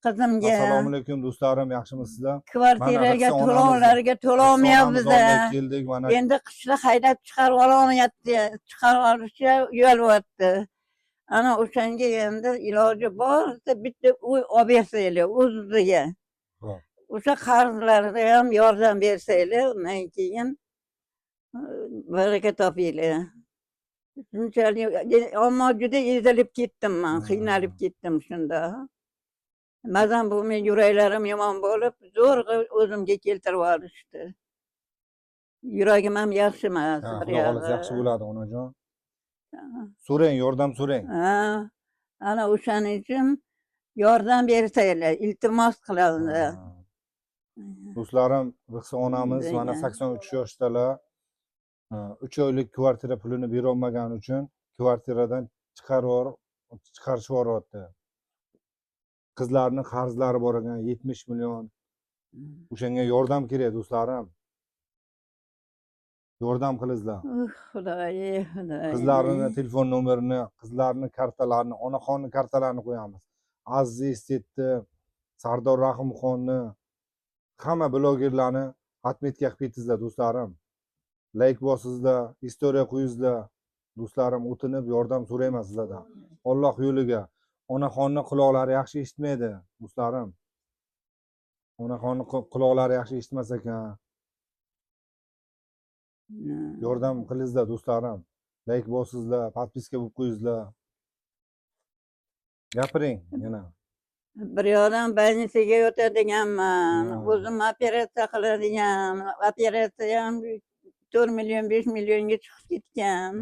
qizimga Assalomu alaykum do'stlarim, yaxshimisizlar? kvartiraga Mana to'lovlarga to'lolmayapmiz. olmay keldik mana. Endi qishda haydab chiqarib olmayapti, chiqarib olishga yo'lyapti. Ana o'shanga endi iloji borsa bitta uy olib bersanglar o'ziga. O'sha qarzlarga ham yordam bersanglar, undan keyin baraka topinglar. Shunchalik ammo juda ezilib ketdim men, qiynalib ketdim shunda. Mazam bo'lmay yuraklarim yomon bo'lib, zo'rg'a o'zimga keltirib olishdi. Yuragim ham yaxshi emas. Xudo xohlasa yaxshi bo'ladi onajon. So'rang, yordam so'rang. Ana o'shaning uchun yordam bersanglar, iltimos qilaman. Do'stlarim, Rixsi onamiz mana 83 yoshdalar. 3 oylik kvartira pulini bera olmagani uchun kvartiradan chiqarishib yuboryapti. Qizlarning qarzlari bor ekan 70 million. O'shanga yordam kerak do'stlarim. Yordam qilinglar. Xudoyim. Qizlarini telefon nomerini, qizlarning kartalarini, onaxonning kartalarini qo'yamiz. Aziz Estetni, Sardor Rahimxonni, hamma blogerlarni atmetga qilib ketingizlar do'stlarim. Like bosingizlar, istoriya qo'yingizlar. Do'stlarim, o'tinib yordam so'rayman sizlardan. Alloh yo'liga. Onaxonning quloqlari yaxshi eshitmaydi, do'stlarim. Onaxonning quloqlari yaxshi eshitmas ekan. Yordam qilingizlar do'stlarim. Like bosingizlar, podpiska bo'lib qo'yingizlar. Gapiring yana. Bir yoqdan больницаga yotadiganman. O'zim operatsiya qiladigan. Operatsiya ham 4 million, 5 millionga chiqib ketgan.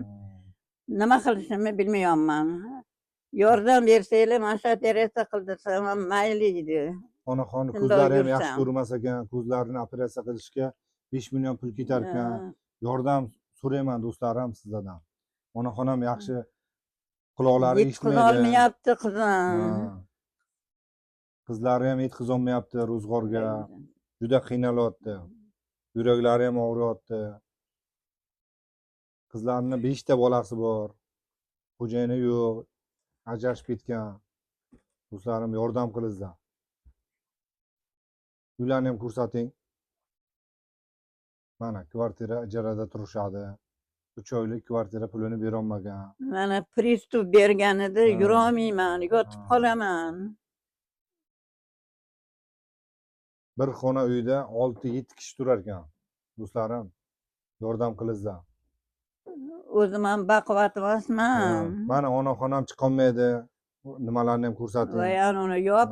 Nima qilishimni bilmayapman. Yordam bersanglar, mana shu operatsiya qildirsam ham mayli edi. Onaxonni ko'zlari ham yaxshi ko'rmas ekan. Ko'zlarini operatsiya qilishga 5 million pul ketar ekan. Yordam so'rayman do'stlarim sizlardan. Onaxon ham yaxshi quloqlari eshitmaydi. Yetqizolmayapti qizim. Qizlari ham yetqizolmayapti ro'zg'orga. Juda qiynalyapti. Yuraklari ham og'riyapti. Qizlarning 5 ta bolasi bor. Xo'jayini yo'q. Ajrashib ketgan. Do'stlarim, yordam qilingizlar. Uylarni ham ko'rsating. Mana kvartira ijarada turishadi. 3 oylik kvartira pulini bera olmagan. Mana pristup berganida yura olmayman, yotib qolaman. Bir xona uyda 6-7 kishi turar ekan. Do'stlarim, yordam qilingizlar. O'zim ham baquvvat emasman. Mana onaxonam chiqolmaydi. Nimalarni ham ko'rsating. Voy, uni yop